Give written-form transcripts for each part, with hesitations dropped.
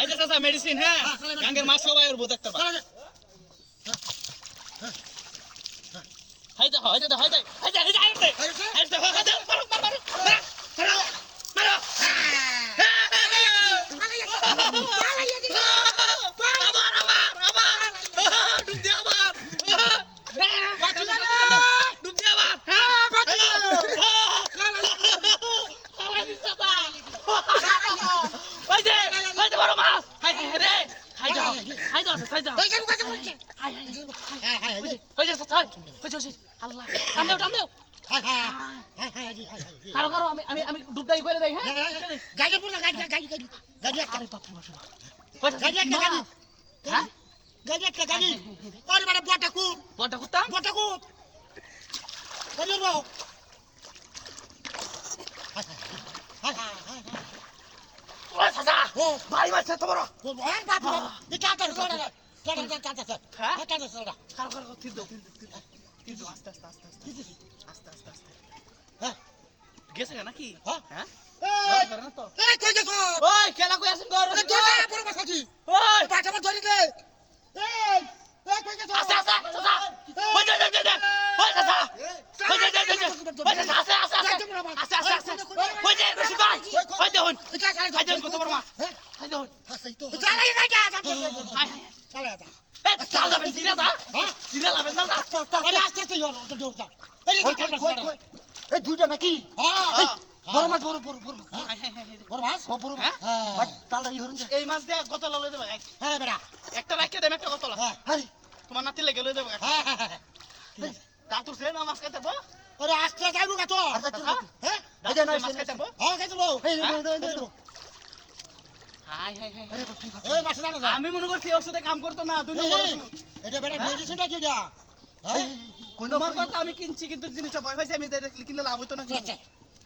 এই যে চাচা মেডিসিন হ্যাঁ গাঙ্গের মাছ সবাই ওর বোধ একটা হাই দা হাই দা হাই দা হাই দা হাই দা হাই দা হাই দা মারো মারো মারো মারো আমি ডুবদাই করে দেই হ্যাঁ গাড়ি পুরো গাড়ি গাড়ি গাড়ি গাড়ি আরে বাপ রে বাপ গাড়ি একটা গাড়ি হ্যাঁ গাড়ি একটা গাড়ি ওরে মানে বটা কুত্তা গাড়ি রো হাই হাই হাই ওরে সাদা ও ভাই মাছ তো বড় ও ভাই বাপ রে এটা কাটা সরা কাটা হ্যাঁ কাটা সরা কারো তিন দাও আস্তে হ্যাঁ গেছে নাকি হ্যাঁ এই কই গেছো ওই খেলা কই আছেন গর ওই তোরা বড় মাছাজি ওই বাটা মাছ ধরি দে এই কই গেছো আস্তে ওই দে ওই চাচা ওই দে ওই চাচা আস্তে ওই দে বেশি ভাই ওই দে হন হাই দে কত বড় মাছ হাই দে হন হাসই তো চালা যা চালা যা এই চালা বেন সিরা দা হ্যাঁ সিরা লাবেন না আস্তে ইয়ো দৌড় এই দুইটা নাকি হ্যাঁ বড় মাছ বড় মাছ বড় হ্যাঁ তালটা ই হরুন এই মাছ দিয়ে কত ললে দেব হ্যাঁ বেটা একটা রাখকে দেব একটা কত হ্যাঁ আরে তোমার নাতি লেগে ললে দেব হ্যাঁ দাতুর সে না মাছ খাইতে বল আরে আজকে যাইবো কত হ্যাঁ দাদা না মাছ খাইতে বল হ্যাঁ খাইতে বল হাই এই মাছ না আমি মনে করছি ওর সাথে কাম করতে না দুই নম্বর এটা বেটা মেডিসিনটা কি দিয়া হ্যাঁ কোন মাছ কথা আমি কিনছি কিন্তু জিনিসটা ভয় পাইছি আমি কিনলে লাভ হইতো না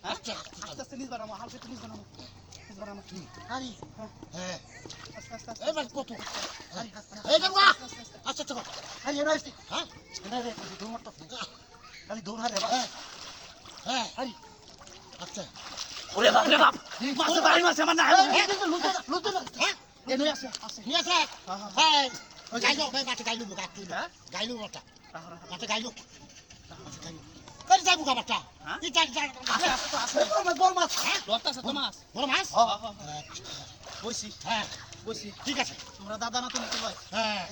আচ্ছা আস্তে নিজ বানাবো হালকা নিজ বানাবো আরে হ্যাঁ আস্তে এই বাস কত আরে এই দেখবা আচ্ছা চল আরে এরা আসছে হ্যাঁ এরা দৌড় মারতো খালি দৌড় হারে হ্যাঁ আরে আচ্ছা ওরে বাপ মাছ বাড়ি মাছ আমার না এই কিন্তু লুতো না হ্যাঁ এ নই আছে নিয়ে আছে হ্যাঁ ওই গাইলো ভাই মাছ গাইলো বুকা হ্যাঁ গাইলো মাছ গাইলো কই যাইবো গাবাটা কি যাই আছে বড় মাছ হ্যাঁ লতা আছে তো মাছ বড় মাছ বসি হ্যাঁ বসি ঠিক আছে তোমরা দাদা না তুমি ভাই হ্যাঁ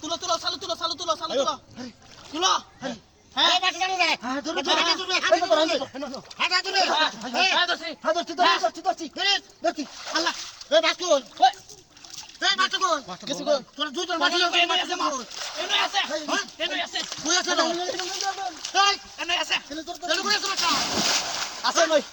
তুলো সালু তুলো হ্যাঁ মাছ জানো রে হ্যাঁ ধরে ধরছি আল্লাহ এই মাছ কই এই মাছ কই কিছু কই তোর দুইজন মাছ এই মাছ আছে এনে আছে কই আছে এই এনে আছে আছে নই